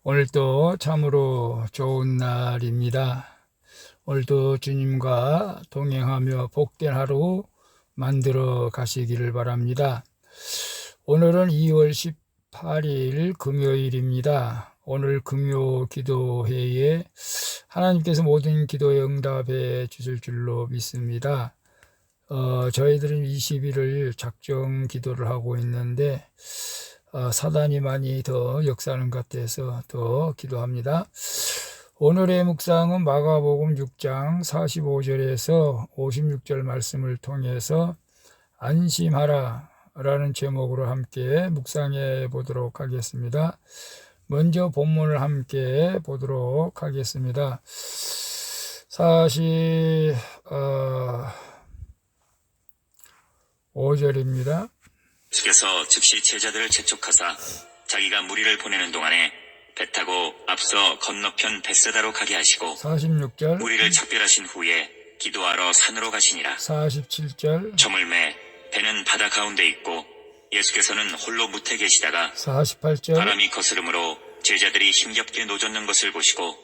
오늘도 참으로 좋은 날입니다. 오늘도 주님과 동행하며 복된 하루 만들어 가시기를 바랍니다. 오늘은 2월 18일 금요일입니다. 오늘 금요 기도회에 하나님께서 모든 기도에 응답해 주실 줄로 믿습니다. 저희들은 20일을 작정 기도를 하고 있는데 사단이 많이 더 역사하는 것 같아서 더 기도합니다. 오늘의 묵상은 마가복음 6장 45절에서 56절 말씀을 통해서 안심하라 라는 제목으로 함께 묵상해 보도록 하겠습니다. 먼저 본문을 함께 보도록 하겠습니다. 45절입니다. 예수께서 즉시 제자들을 재촉하사 자기가 무리를 보내는 동안에 배 타고 앞서 건너편 벳세다로 가게 하시고 46절 무리를 작별하신 후에 기도하러 산으로 가시니라. 47절 저물매 배는 바다 가운데 있고 예수께서는 홀로 무태 계시다가 48절 바람이 거스름으로 제자들이 힘겹게 노젓는 것을 보시고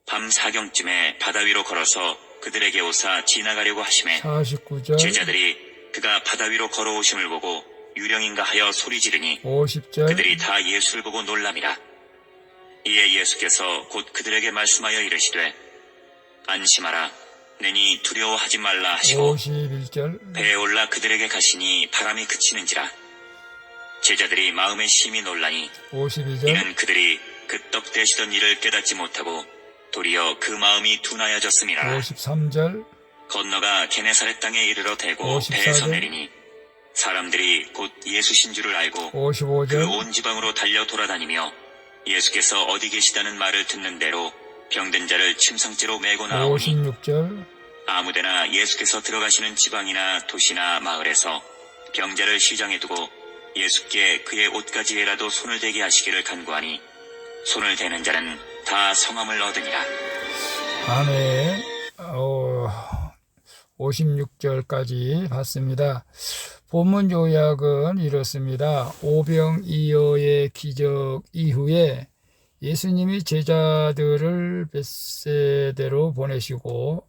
밤 사경쯤에 바다 위로 걸어서 그들에게 오사 지나가려고 하시매 49절 제자들이 그가 바다 위로 걸어오심을 보고 유령인가 하여 소리 지르니 50절 그들이 다 예수를 보고 놀람이라. 이에 예수께서 곧 그들에게 말씀하여 이르시되 안심하라 내니 두려워하지 말라 하시고 51절 배에 올라 그들에게 가시니 바람이 그치는지라. 제자들이 마음에 심히 놀라니 52절 이는 그들이 그 떡 대시던 일을 깨닫지 못하고 도리어 그 마음이 둔하여졌음이라. 53절 건너가 게네사렛 땅에 이르러 대고 54절 배에서 내리니 사람들이 곧 예수신 줄을 알고 그 55절 온 지방으로 달려 돌아다니며 예수께서 어디 계시다는 말을 듣는 대로 병든 자를 침상째로 메고 나오니 56절 아무데나 예수께서 들어가시는 지방이나 도시나 마을에서 병자를 시장에 두고 예수께 그의 옷가지에라도 손을 대게 하시기를 간구하니 손을 대는 자는 다 성함을 얻으니라. 아멘. 56절까지 봤습니다. 본문 요약은 이렇습니다. 오병이어의 기적 이후에 예수님이 제자들을 벳세다로 보내시고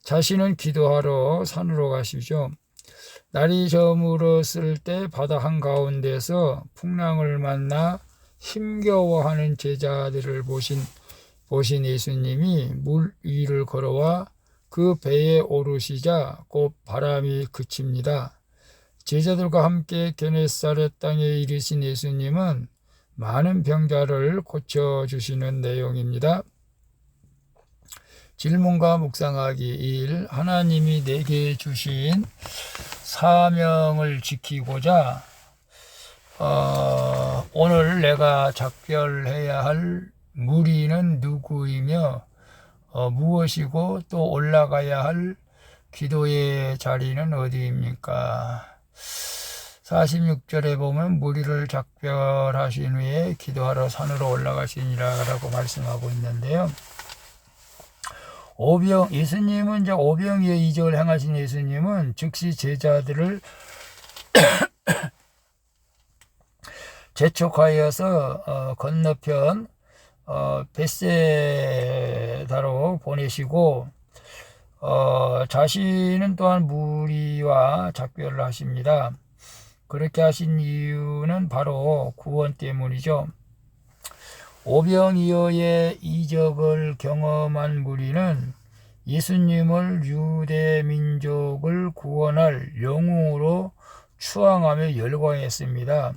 자신은 기도하러 산으로 가시죠. 날이 저물었을 때 바다 한가운데서 풍랑을 만나 힘겨워하는 제자들을 보신 예수님이 물 위를 걸어와 그 배에 오르시자 곧 바람이 그칩니다. 제자들과 함께 게네사렛 땅에 이르신 예수님은 많은 병자를 고쳐주시는 내용입니다. 질문과 묵상하기 1. 하나님이 내게 주신 사명을 지키고자 오늘 내가 작별해야 할 무리는 누구이며 무엇이고 또 올라가야 할 기도의 자리는 어디입니까? 46절에 보면 무리를 작별하신 후에 기도하러 산으로 올라가시니라 라고 말씀하고 있는데요. 예수님은 이제 오병이의 이적을 행하신 예수님은 즉시 제자들을 재촉하여서 건너편 벳세다로 보내시고 자신은 또한 무리와 작별을 하십니다. 그렇게 하신 이유는 바로 구원 때문이죠. 오병이어의 이적을 경험한 무리는 예수님을 유대 민족을 구원할 영웅으로 추앙하며 열광했습니다.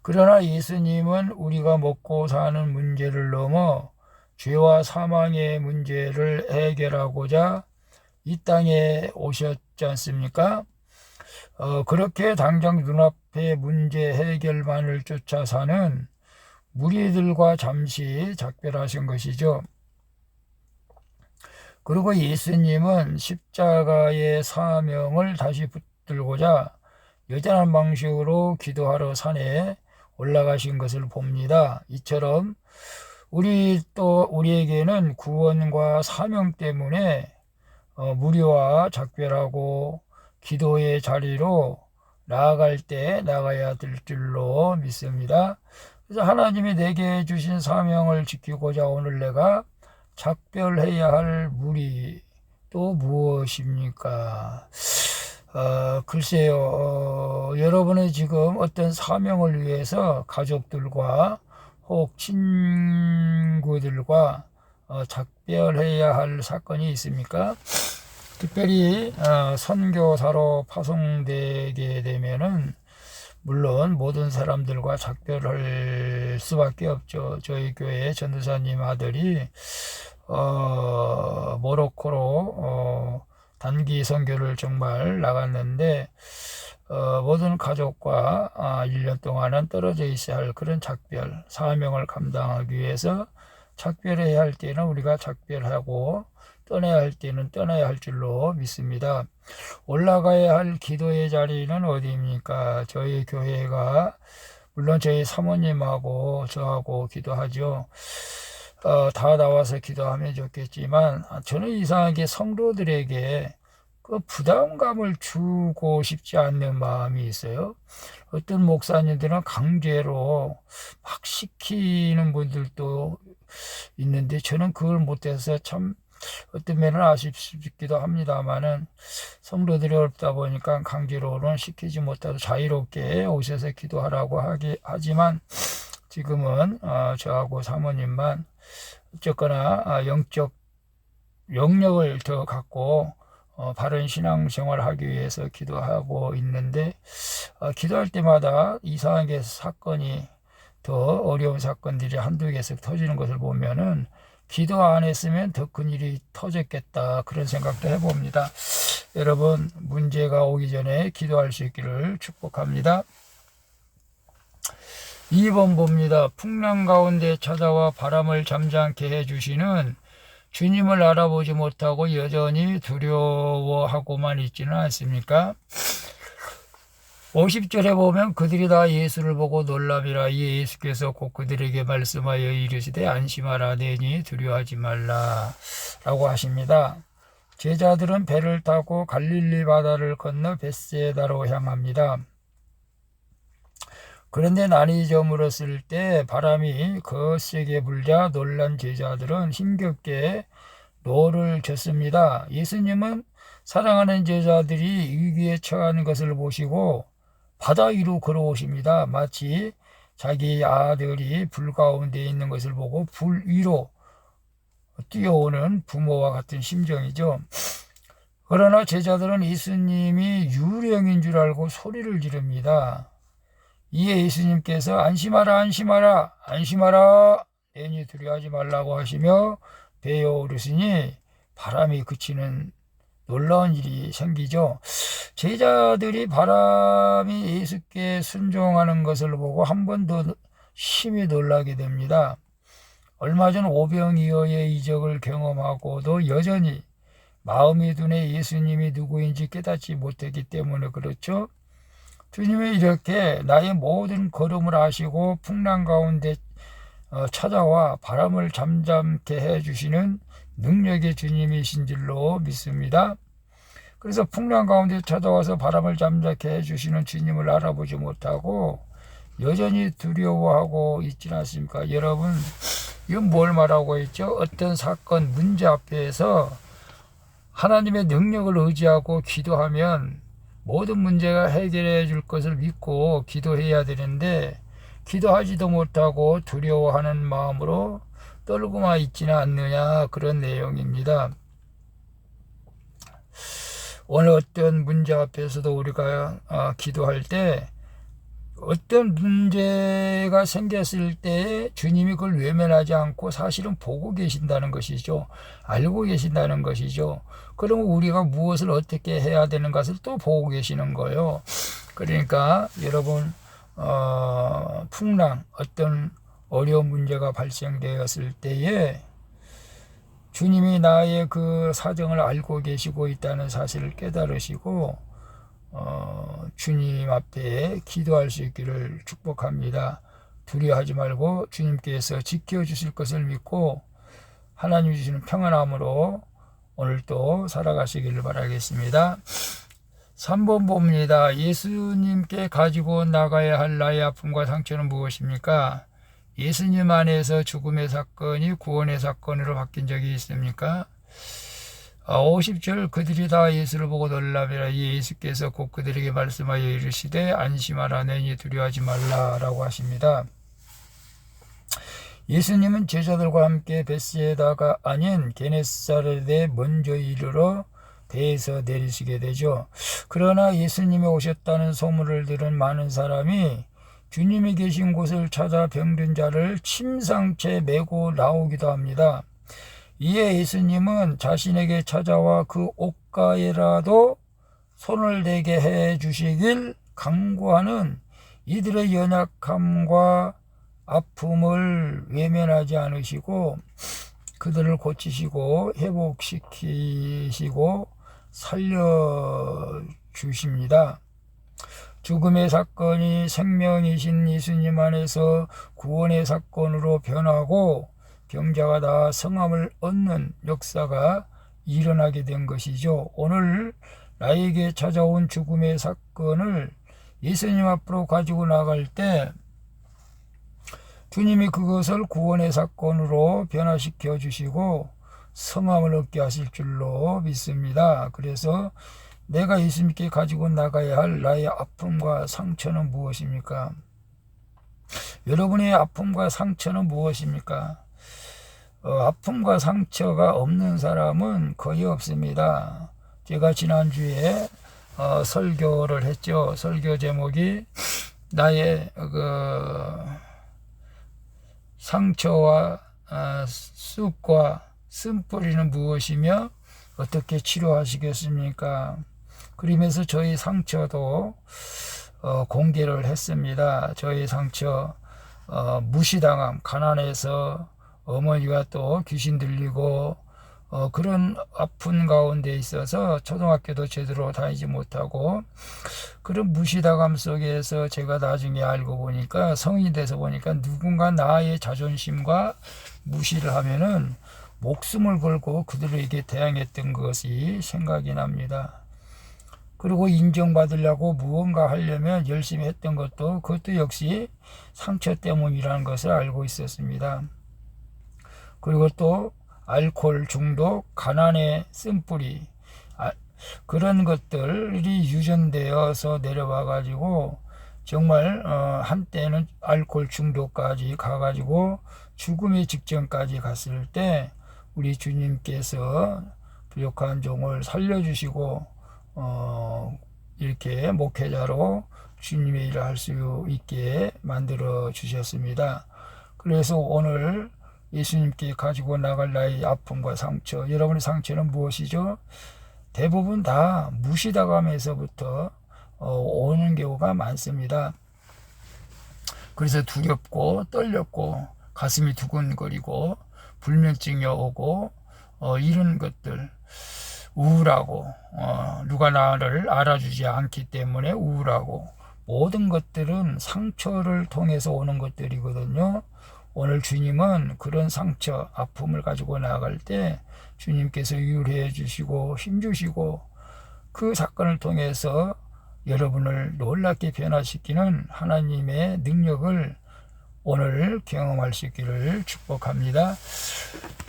그러나 예수님은 우리가 먹고 사는 문제를 넘어 죄와 사망의 문제를 해결하고자 이 땅에 오셨지 않습니까? 그렇게 당장 눈앞의 문제 해결만을 쫓아 사는 무리들과 잠시 작별하신 것이죠. 그리고 예수님은 십자가의 사명을 다시 붙들고자 여전한 방식으로 기도하러 산에 올라가신 것을 봅니다. 이처럼 우리에게는 구원과 사명 때문에 무리와 작별하고 기도의 자리로 나아갈 때 나가야 될 줄로 믿습니다. 그래서 하나님이 내게 주신 사명을 지키고자 오늘 내가 작별해야 할 무리 또 무엇입니까? 글쎄요, 여러분의 지금 어떤 사명을 위해서 가족들과 혹 친구들과 작별해야 할 사건이 있습니까? 특별히 선교사로 파송되게 되면은 물론 모든 사람들과 작별할 수밖에 없죠. 저희 교회 전도사님 아들이 모로코로 단기 선교를 정말 나갔는데 모든 가족과 1년 동안은 떨어져 있어야 할 그런 작별, 사명을 감당하기 위해서 작별해야 할 때는 우리가 작별하고 떠나야 할 때는 떠나야 할 줄로 믿습니다. 올라가야 할 기도의 자리는 어디입니까? 저희 교회가 물론 저희 사모님하고 저하고 기도하죠. 다 나와서 기도하면 좋겠지만 저는 이상하게 성도들에게 그 부담감을 주고 싶지 않는 마음이 있어요. 어떤 목사님들은 강제로 막 시키는 분들도 있는데 저는 그걸 못해서 참 어떤 면은 아쉽기도 합니다만은 성도들이 어렵다 보니까 강제로는 시키지 못하고 자유롭게 오셔서 기도하라고 하지만 지금은 저하고 사모님만 어쨌거나 영적 영역을 더 갖고 바른 신앙생활을 하기 위해서 기도하고 있는데 기도할 때마다 이상하게 사건이 더 어려운 사건들이 한두 개씩 터지는 것을 보면은 기도 안 했으면 더 큰일이 터졌겠다 그런 생각도 해봅니다. 여러분 문제가 오기 전에 기도할 수 있기를 축복합니다. 2번 봅니다. 풍랑 가운데 찾아와 바람을 잠잠케 해주시는 주님을 알아보지 못하고 여전히 두려워하고만 있지는 않습니까? 50절에 보면 그들이 다 예수를 보고 놀람이라. 이 예수께서 곧 그들에게 말씀하여 이르시되 안심하라 내니 두려워하지 말라 라고 하십니다. 제자들은 배를 타고 갈릴리 바다를 건너 벳세다로 향합니다. 그런데 날이 저물었을 때 바람이 거세게 불자 놀란 제자들은 힘겹게 노를 젓습니다. 예수님은 사랑하는 제자들이 위기에 처한 것을 보시고 바다 위로 걸어오십니다. 마치 자기 아들이 불 가운데 있는 것을 보고 불 위로 뛰어오는 부모와 같은 심정이죠. 그러나 제자들은 예수님이 유령인 줄 알고 소리를 지릅니다. 이에 예수님께서 안심하라 안심하라 안심하라 내니 두려워하지 말라고 하시며 배에 오르시니 바람이 그치는 놀라운 일이 생기죠. 제자들이 바람이 예수께 순종하는 것을 보고 한 번 더 심히 놀라게 됩니다. 얼마 전 오병이어의 이적을 경험하고도 여전히 마음이 둔해 예수님이 누구인지 깨닫지 못했기 때문에 그렇죠. 주님이 이렇게 나의 모든 걸음을 아시고 풍랑 가운데 찾아와 바람을 잠잠케 해주시는 능력의 주님이신 줄로 믿습니다. 그래서 풍랑 가운데 찾아와서 바람을 잠잠케 해주시는 주님을 알아보지 못하고 여전히 두려워하고 있지 않습니까? 여러분, 이건 뭘 말하고 있죠? 어떤 사건, 문제 앞에서 하나님의 능력을 의지하고 기도하면 모든 문제가 해결해 줄 것을 믿고 기도해야 되는데 기도하지도 못하고 두려워하는 마음으로 떨고만 있지는 않느냐 그런 내용입니다. 오늘 어떤 문제 앞에서도 우리가 기도할 때 어떤 문제가 생겼을 때 주님이 그걸 외면하지 않고 사실은 보고 계신다는 것이죠. 알고 계신다는 것이죠. 그러면 우리가 무엇을 어떻게 해야 되는 것을 또 보고 계시는 거예요. 그러니까 여러분 풍랑 어떤 어려운 문제가 발생되었을 때에 주님이 나의 그 사정을 알고 계시고 있다는 사실을 깨달으시고 주님 앞에 기도할 수 있기를 축복합니다. 두려워하지 말고 주님께서 지켜주실 것을 믿고 하나님이 주시는 평안함으로 오늘도 살아가시기를 바라겠습니다. 3번 봅니다. 예수님께 가지고 나가야 할 나의 아픔과 상처는 무엇입니까? 예수님 안에서 죽음의 사건이 구원의 사건으로 바뀐 적이 있습니까? 50절 그들이 다 예수를 보고 놀라매라. 예수께서 곧 그들에게 말씀하여 이르시되 안심하라 내니 두려워하지 말라라고 하십니다. 예수님은 제자들과 함께 벳사이다가 아닌 게네사렛에 먼저 이르러 배에서 내리시게 되죠. 그러나 예수님이 오셨다는 소문을 들은 많은 사람이 주님이 계신 곳을 찾아 병든 자를 침상채 메고 나오기도 합니다. 이에 예수님은 자신에게 찾아와 그 옷가에라도 손을 대게 해 주시길 간구하는 이들의 연약함과 아픔을 외면하지 않으시고 그들을 고치시고 회복시키시고 살려주십니다. 죽음의 사건이 생명이신 예수님 안에서 구원의 사건으로 변하고 병자가 다 성함을 얻는 역사가 일어나게 된 것이죠. 오늘 나에게 찾아온 죽음의 사건을 예수님 앞으로 가지고 나갈 때 주님이 그것을 구원의 사건으로 변화시켜 주시고 성함을 얻게 하실 줄로 믿습니다. 그래서 내가 예수님께 가지고 나가야 할 나의 아픔과 상처는 무엇입니까? 여러분의 아픔과 상처는 무엇입니까? 아픔과 상처가 없는 사람은 거의 없습니다. 제가 지난주에 설교를 했죠. 설교 제목이 나의 상처와 쑥과 쓴뿌리는 무엇이며 어떻게 치료하시겠습니까? 그러면서 저희 상처도 공개를 했습니다. 저희 상처 무시당함, 가난해서 어머니가 또 귀신 들리고 그런 아픈 가운데 있어서 초등학교도 제대로 다니지 못하고 그런 무시당함 속에서 제가 나중에 알고 보니까 성인이 돼서 보니까 누군가 나의 자존심과 무시를 하면은 목숨을 걸고 그들에게 대항했던 것이 생각이 납니다. 그리고 인정받으려고 무언가 하려면 열심히 했던 그것도 역시 상처 때문이라는 것을 알고 있었습니다. 그리고 또 알코올 중독, 가난의 쓴뿌리 그런 것들이 유전되어서 내려와 가지고 정말 한때는 알코올 중독까지 가가지고 죽음의 직전까지 갔을 때 우리 주님께서 부족한 종을 살려주시고 이렇게 목회자로 주님의 일을 할 수 있게 만들어 주셨습니다. 그래서 오늘 예수님께 가지고 나갈 나의 아픔과 상처, 여러분의 상처는 무엇이죠? 대부분 다 무시당함에서부터 오는 경우가 많습니다. 그래서 두렵고 떨렸고 가슴이 두근거리고 불면증이 오고 이런 것들, 우울하고 누가 나를 알아주지 않기 때문에 우울하고 모든 것들은 상처를 통해서 오는 것들이거든요. 오늘 주님은 그런 상처, 아픔을 가지고 나아갈 때 주님께서 위로해 주시고 힘주시고 그 사건을 통해서 여러분을 놀랍게 변화시키는 하나님의 능력을 오늘 경험할 수 있기를 축복합니다.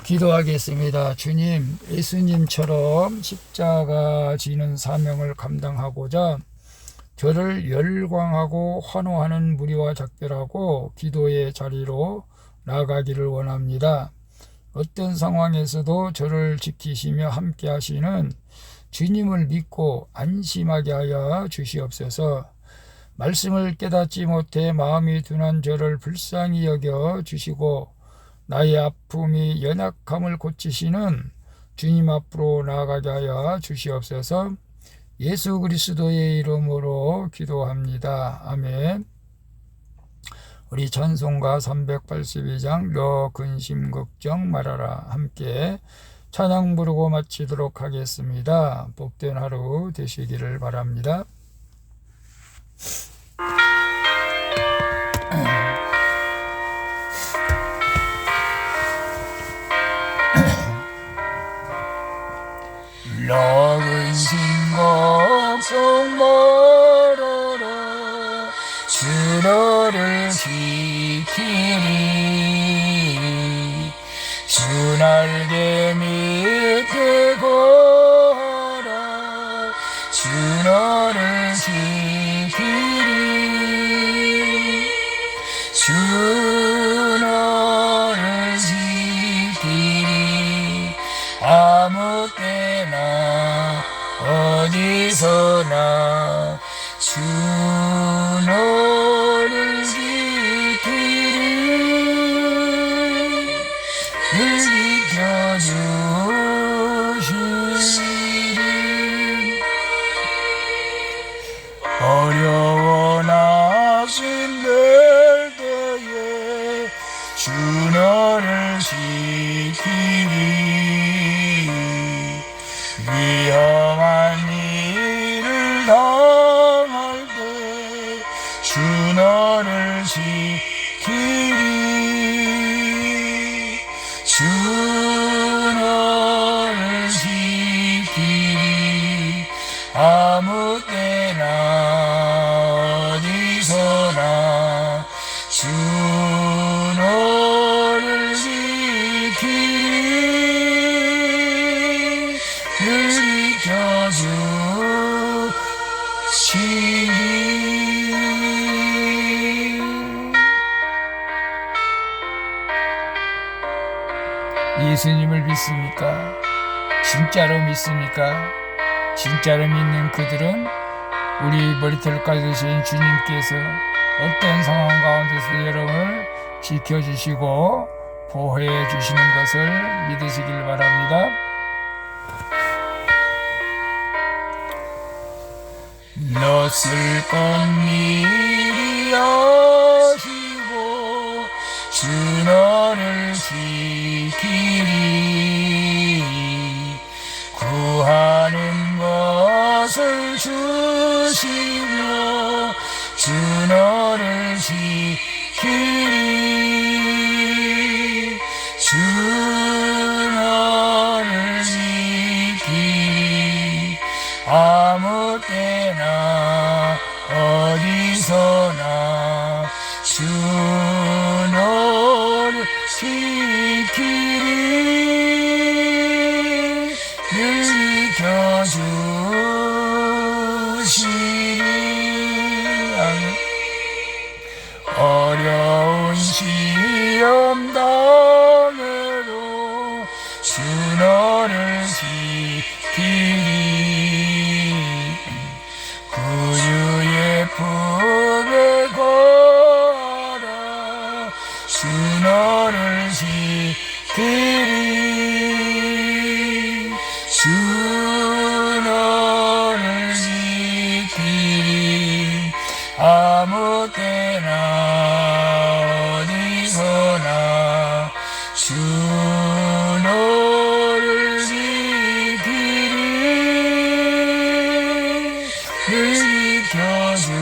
기도하겠습니다. 주님, 예수님처럼 십자가 지는 사명을 감당하고자 저를 열광하고 환호하는 무리와 작별하고 기도의 자리로 나가기를 원합니다. 어떤 상황에서도 저를 지키시며 함께 하시는 주님을 믿고 안심하게 하여 주시옵소서. 말씀을 깨닫지 못해 마음이 둔한 저를 불쌍히 여겨 주시고 나의 아픔이 연약함을 고치시는 주님 앞으로 나아가게 하여 주시옵소서. 예수 그리스도의 이름으로 기도합니다. 아멘. 우리 찬송가 382장 너 근심 걱정 말아라 함께 찬양 부르고 마치도록 하겠습니다. 복된 하루 되시기를 바랍니다. 너 근심 걱정 너를 지키리. 주 날개 밑에 거하라. 주 너를 지키리. 주 너를 지키리. 아무 때나 어디서나 주 너를 지키리. 늘 지켜주시리. 어려워 낙심될 때에 주 너를 지키리. 위험한 일을 당할 때 주 너를 지키리. 주 너를 지키리. 아무 때나 어디서나 주 너를 지키리. 늘 지켜주시리. 예수님을 믿습니까? 진짜로 믿습니까? 진짜로 믿는 그들은 우리 머리털까지 드신 주님께서 어떤 상황 가운데서 여러분을 지켜주시고 보호해 주시는 것을 믿으시길 바랍니다. 낯을 건 미리 아시고 주 너를 지키리. 구하는 것을 주시며 주 너를 지키리. 주 너를 지키리. 아무 때나 어디서나 주 너를 지키리. 늘 지켜주시리. 어려운 시험 당해도 주 너를 지키리. 구주의 품에 거하라. 주 너를 지키리. 주 너를 지키리. 아무 때나 어디서나 주 너를 지키리. 늘 지켜주시리.